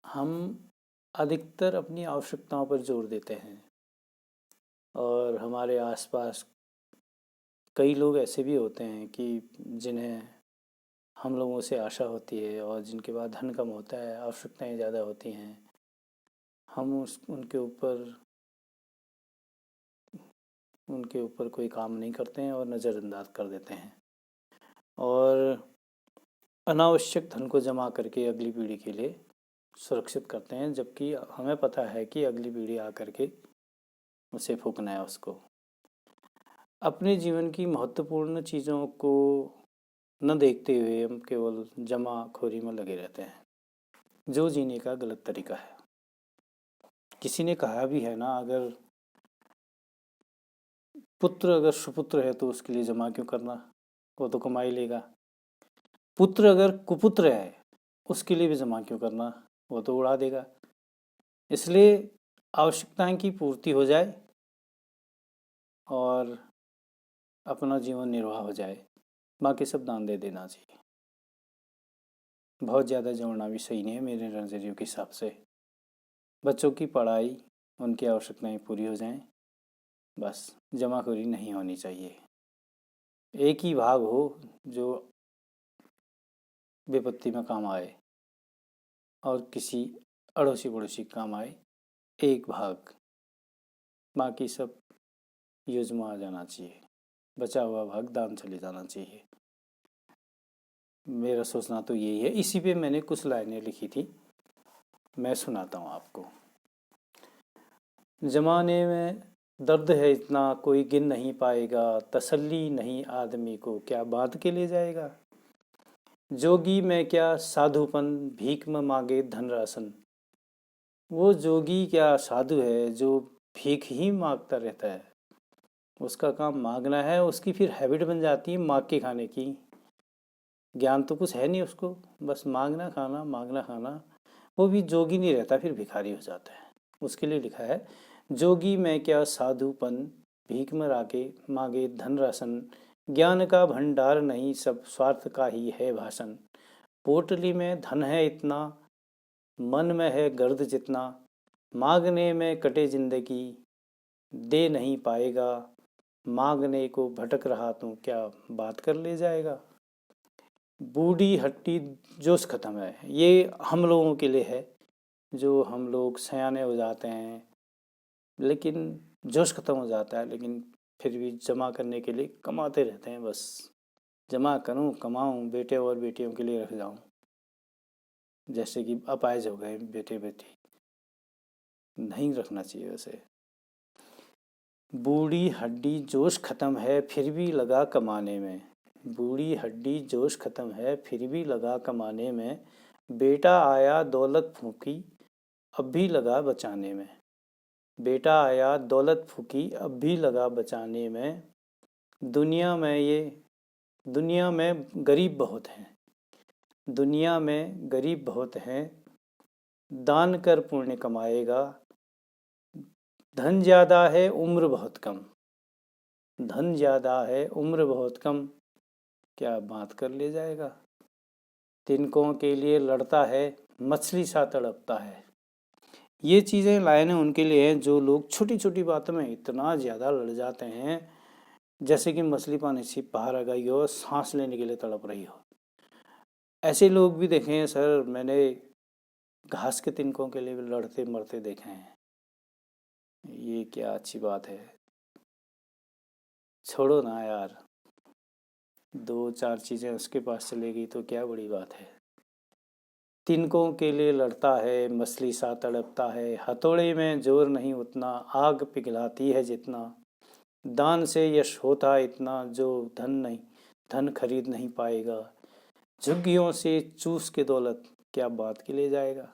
हम अधिकतर अपनी आवश्यकताओं पर जोर देते हैं और हमारे आसपास कई लोग ऐसे भी होते हैं कि जिन्हें हम लोगों से आशा होती है और जिनके पास धन कम होता है, आवश्यकताएं ज़्यादा होती हैं। हम उनके ऊपर कोई काम नहीं करते हैं और नज़रअंदाज कर देते हैं और अनावश्यक धन को जमा करके अगली पीढ़ी के लिए सुरक्षित करते हैं, जबकि हमें पता है कि अगली पीढ़ी आकर के उसे फूकना है उसको। अपने जीवन की महत्वपूर्ण चीज़ों को न देखते हुए हम केवल जमाखोरी में लगे रहते हैं, जो जीने का गलत तरीका है। किसी ने कहा भी है ना, अगर पुत्र अगर सुपुत्र है तो उसके लिए जमा क्यों करना, वो तो कमा ही लेगा। पुत्र अगर कुपुत्र है उसके लिए भी जमा क्यों करना, वो तो उड़ा देगा। इसलिए आवश्यकताएं की पूर्ति हो जाए और अपना जीवन निर्वाह हो जाए, बाकी सब दान दे देना चाहिए। बहुत ज़्यादा जोड़ना भी सही नहीं है मेरे नज़रियों के हिसाब से। बच्चों की पढ़ाई, उनकी आवश्यकताएं पूरी हो जाएं, बस जमाखोरी नहीं होनी चाहिए। एक ही भाग हो जो विपत्ति में काम आए और किसी अड़ोसी पड़ोसी काम आए, एक भाग, बाकी सब यूज में आ जाना चाहिए। बचा हुआ भाग दान चले जाना चाहिए। मेरा सोचना तो यही है। इसी पे मैंने कुछ लाइनें लिखी थी, मैं सुनाता हूँ आपको। जमाने में दर्द है इतना कोई गिन नहीं पाएगा, तसल्ली नहीं आदमी को क्या बांध के ले जाएगा। जोगी में क्या साधुपन, भीख में मांगे धन राशन। वो जोगी क्या साधु है जो भीख ही मांगता रहता है, उसका काम मांगना है। उसकी फिर हैबिट बन जाती है मांग के खाने की। ज्ञान तो कुछ है नहीं उसको, बस मांगना खाना मांगना खाना। वो भी जोगी नहीं रहता, फिर भिखारी हो जाता है। उसके लिए लिखा है, जोगी में क्या साधुपन, भीख में राके मांगे धन राशन। ज्ञान का भंडार नहीं, सब स्वार्थ का ही है भाषण। पोटली में धन है इतना, मन में है गर्द जितना। मांगने में कटे जिंदगी, दे नहीं पाएगा। मांगने को भटक रहा तू क्या बात कर ले जाएगा। बूढ़ी हट्टी जोश ख़त्म है, ये हम लोगों के लिए है जो हम लोग सयाने हो जाते हैं, लेकिन जोश ख़त्म हो जाता है, लेकिन फिर भी जमा करने के लिए कमाते रहते हैं। बस जमा करूं कमाऊं, बेटे और बेटियों के लिए रख जाऊं। जैसे कि अपाहिज हो गए बेटे बेटी, नहीं रखना चाहिए वैसे। बूढ़ी हड्डी जोश ख़त्म है फिर भी लगा कमाने में। बूढ़ी हड्डी जोश ख़त्म है फिर भी लगा कमाने में। बेटा आया दौलत फूकी, अब भी लगा बचाने में। बेटा आया दौलत फूकी, अब भी लगा बचाने में। दुनिया में गरीब बहुत हैं, दुनिया में गरीब बहुत हैं। दान कर पुण्य कमाएगा। धन ज़्यादा है उम्र बहुत कम, धन ज़्यादा है उम्र बहुत कम, क्या बात कर ले जाएगा। तिनकों के लिए लड़ता है, मछली सा तड़पता है। ये चीज़ें लाइनें उनके लिए हैं जो लोग छोटी छोटी बातों में इतना ज़्यादा लड़ जाते हैं, जैसे कि मछली पानी से बाहर आ गई हो, सांस लेने के लिए तड़प रही हो। ऐसे लोग भी देखे हैं सर, मैंने घास के तिनकों के लिए भी लड़ते मरते देखे हैं। ये क्या अच्छी बात है। छोड़ो ना यार, दो चार चीज़ें उसके पास चले गई तो क्या बड़ी बात है। तिनकों के लिए लड़ता है, मछली सा तड़पता है। हथौड़े में जोर नहीं उतना, आग पिघलाती है जितना। दान से यश होता इतना, जो धन खरीद नहीं पाएगा। झुग्गियों से चूस के दौलत, क्या बात के ले जाएगा।